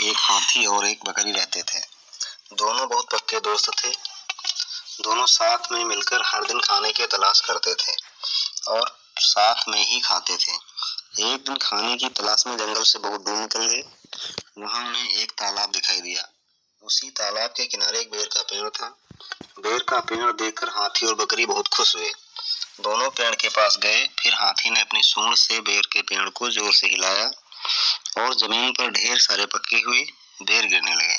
एक हाथी और एक बकरी रहते थे। दोनों बहुत पक्के दोस्त थे। दोनों साथ में मिलकर हर दिन खाने की तलाश करते थे और साथ में ही खाते थे। एक दिन खाने की तलाश में जंगल से बहुत दूर निकल गए। वहां उन्हें एक तालाब दिखाई दिया। उसी तालाब के किनारे एक बेर का पेड़ था। बेर का पेड़ देखकर हाथी और बकरी बहुत खुश हुए। दोनों पेड़ के पास गए। फिर हाथी ने अपनी सूंड से बेर के पेड़ को जोर से हिलाया और जमीन पर ढेर सारे पके हुए बेर गिरने लगे।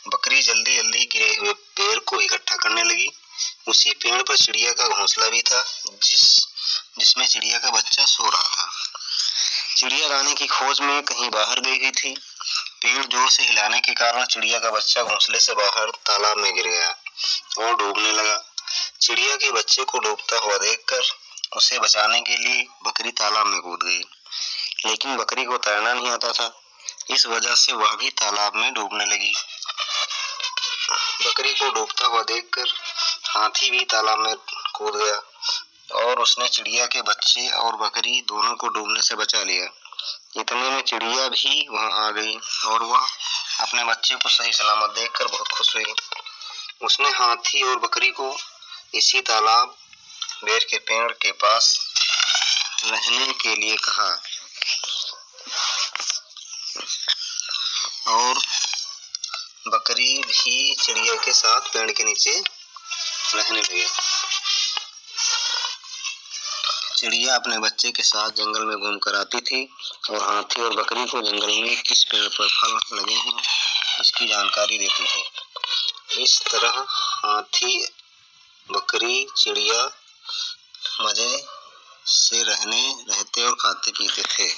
बकरी जल्दी जल्दी गिरे हुए बेर को इकट्ठा करने लगी। उसी पेड़ पर चिड़िया का घोंसला भी था, जिसमें चिड़िया का बच्चा सो रहा था। चिड़िया दाने की खोज में कहीं बाहर गई हुई थी। पेड़ जोर से हिलाने के कारण चिड़िया का बच्चा घोंसले से बाहर तालाब में गिर गया और डूबने लगा। चिड़िया के बच्चे को डूबता हुआ देखकर उसे बचाने के लिए बकरी तालाब में कूद गई, लेकिन बकरी को तैरना नहीं आता था। इस वजह से वह भी तालाब में डूबने लगी। बकरी को डूबता हुआ देखकर हाथी भी तालाब में कूद गया और उसने चिड़िया के बच्चे और बकरी दोनों को डूबने से बचा लिया। इतने में चिड़िया भी वहां आ गई और वह अपने बच्चे को सही सलामत देखकर बहुत खुश हुई। उसने हाथी और बकरी को इसी तालाब बेर के पेड़ के पास रहने के लिए कहा और बकरी भी चिड़िया के साथ पेड़ के नीचे रहने लगी। चिड़िया अपने बच्चे के साथ जंगल में घूमकर आती थी और हाथी और बकरी को जंगल में किस पेड़ पर फल लगे हैं इसकी जानकारी देती थी। इस तरह हाथी, बकरी, चिड़िया मजे से रहते और खाते पीते थे।